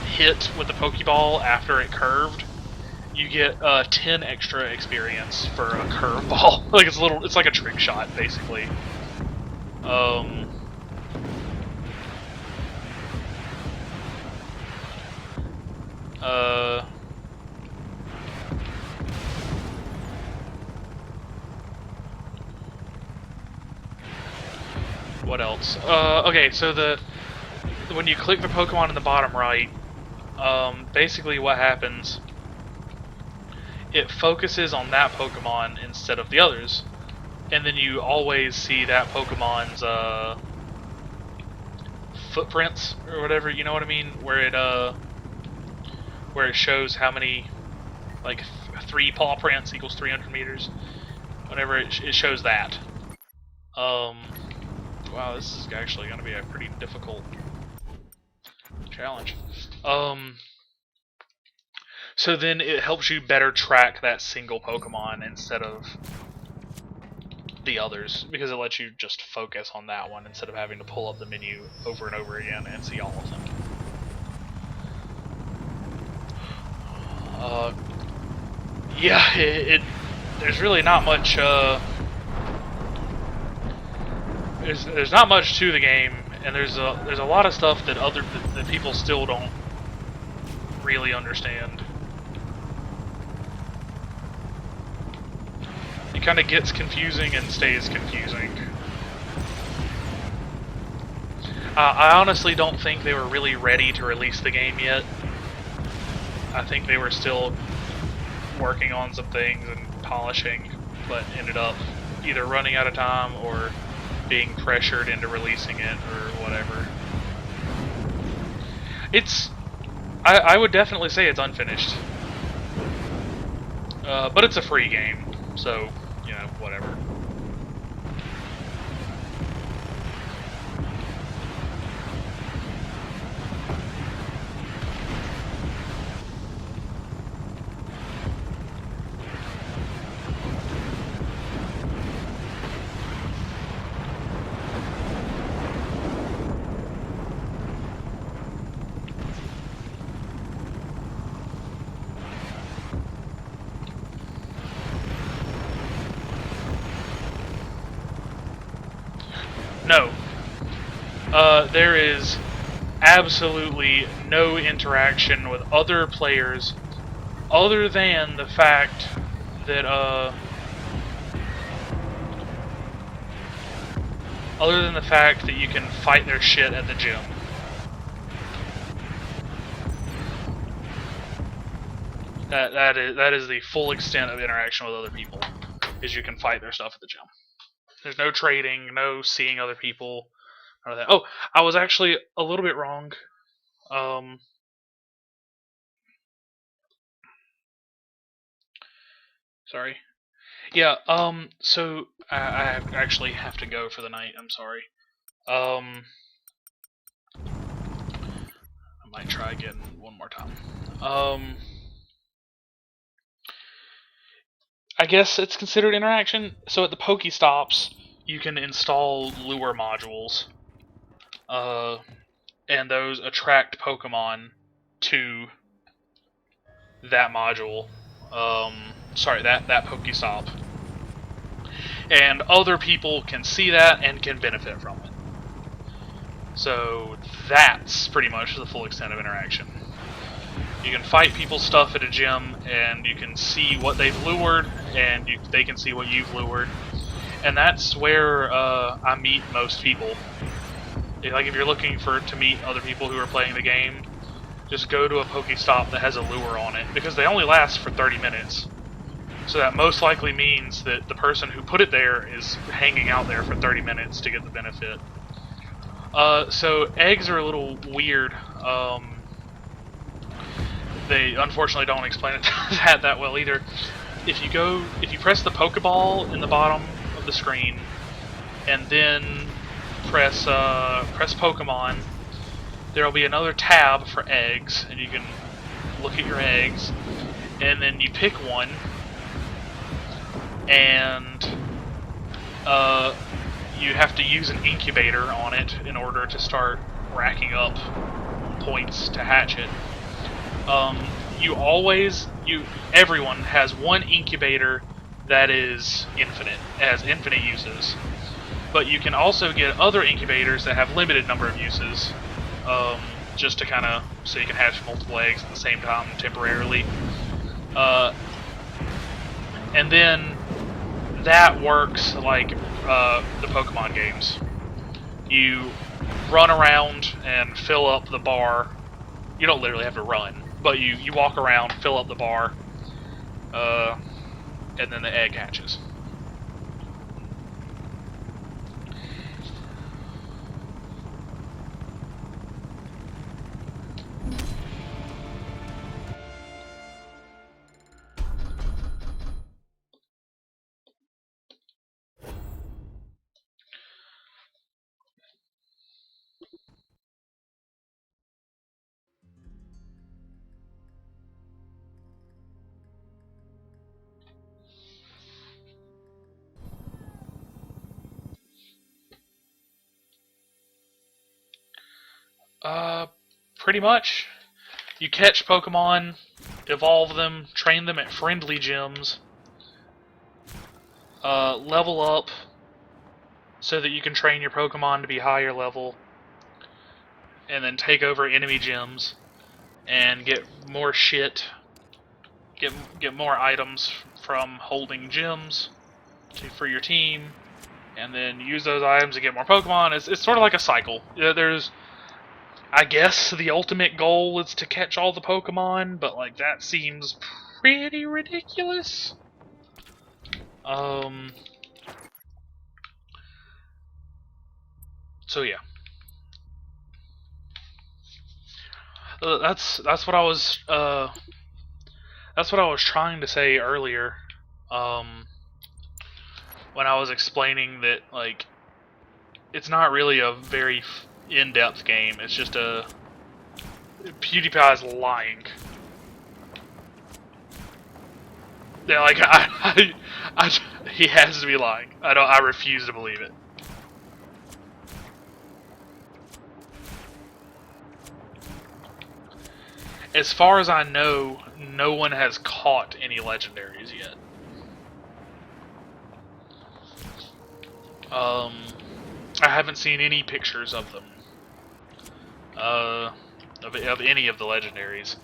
hit with the Pokeball after it curved, you get 10 extra experience for a curveball. Like it's like a trick shot basically. What else? Okay, so when you click the Pokemon in the bottom right, basically what happens, it focuses on that Pokemon instead of the others, and then you always see that Pokemon's footprints or whatever, you know what I mean, where it shows how many, like 3 paw prints equals 300 meters. Whenever it shows that. Wow, this is actually going to be a pretty difficult challenge. So then it helps you better track that single Pokemon instead of the others, because it lets you just focus on that one instead of having to pull up the menu over and over again and see all of them. Yeah, there's really not much. There's not much to the game, and there's a lot of stuff that that people still don't really understand. It kind of gets confusing and stays confusing. I honestly don't think they were really ready to release the game yet. I think they were still working on some things and polishing, but ended up either running out of time or being pressured into releasing it or whatever. I would definitely say it's unfinished. But it's a free game, so, you know, whatever. No. There is absolutely no interaction with other players other than the fact that, you can fight their shit at the gym. That is the full extent of interaction with other people, is you can fight their stuff at the gym. There's no trading, no seeing other people, none of that. Oh, I was actually a little bit wrong. Sorry. Yeah, so I actually have to go for the night, I'm sorry. I might try again one more time. I guess it's considered interaction. So at the Pokestops, you can install lure modules. And those attract Pokemon to that module. Sorry, that Pokestop. And other people can see that and can benefit from it. So that's pretty much the full extent of interaction. You can fight people's stuff at a gym, and you can see what they've lured, and they can see what you've lured. And that's where I meet most people. Like, if you're looking to meet other people who are playing the game, just go to a Pokestop that has a lure on it, because they only last for 30 minutes. So that most likely means that the person who put it there is hanging out there for 30 minutes to get the benefit. So eggs are a little weird. They unfortunately don't explain it that well either. If you press the Pokeball in the bottom of the screen, and then press Pokemon, there will be another tab for eggs, and you can look at your eggs, and then you pick one, and you have to use an incubator on it in order to start racking up points to hatch it. Everyone has one incubator that is infinite, has infinite uses. But you can also get other incubators that have limited number of uses, just to kind of, so you can hatch multiple eggs at the same time temporarily. And then that works like the Pokemon games. You run around and fill up the bar. You don't literally have to run, but you walk around, fill up the bar, and then the egg hatches. Pretty much. You catch Pokemon, evolve them, train them at friendly gyms, level up so that you can train your Pokemon to be higher level, and then take over enemy gyms and get more shit, get more items from holding gyms for your team, and then use those items to get more Pokemon. It's sort of like a cycle. There's, I guess, the ultimate goal is to catch all the Pokemon, but like that seems pretty ridiculous. So yeah, that's what I was trying to say earlier, when I was explaining that like it's not really a very in-depth game. It's just a PewDiePie's lying. Yeah, like he has to be lying. I refuse to believe it. As far as I know, no one has caught any legendaries yet. I haven't seen any pictures of them. Of any of the legendaries.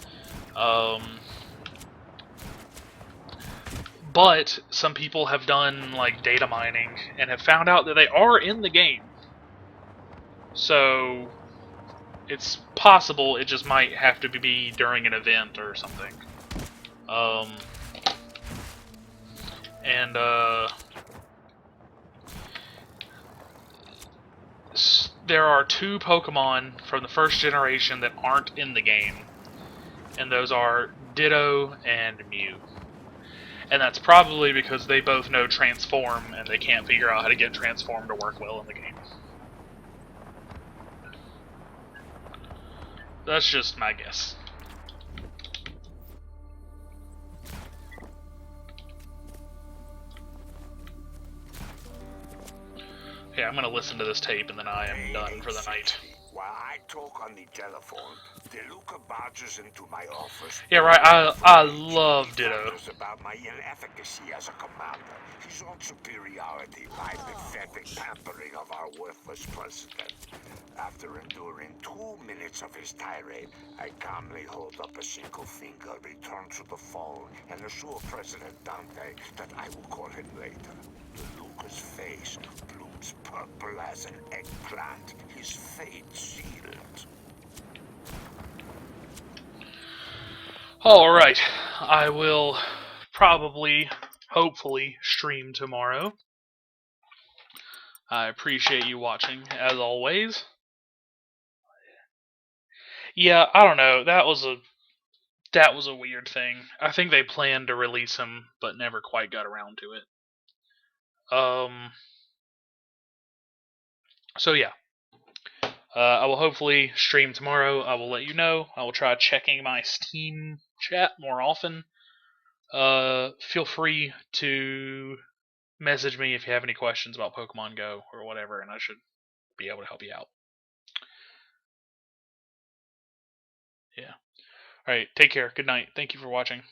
But some people have done like data mining and have found out that they are in the game. So it's possible it just might have to be during an event or something. And there are two Pokemon from the first generation that aren't in the game, and those are Ditto and Mew. And that's probably because they both know Transform, and they can't figure out how to get Transform to work well in the game. That's just my guess. Okay, I'm gonna listen to this tape and then I am done for the night. While I talk on the telephone, DeLuca barges into my office. Yeah, right, I love Ditto. About my inefficacy as a commander, his own superiority, my pathetic pampering of our worthless president. After enduring 2 minutes of his tirade, I calmly hold up a single finger, return to the phone, and assure President Dante that I will call him later. DeLuca's face blooms purple as an eggplant, his fate sealed. Alright, I will probably, hopefully, stream tomorrow. I appreciate you watching, as always. Yeah, I don't know, that was a weird thing. I think they planned to release him, but never quite got around to it. So yeah. I will hopefully stream tomorrow. I will let you know. I will try checking my Steam chat more often. Feel free to message me if you have any questions about Pokemon Go or whatever, and I should be able to help you out. Yeah. All right. Take care. Good night. Thank you for watching.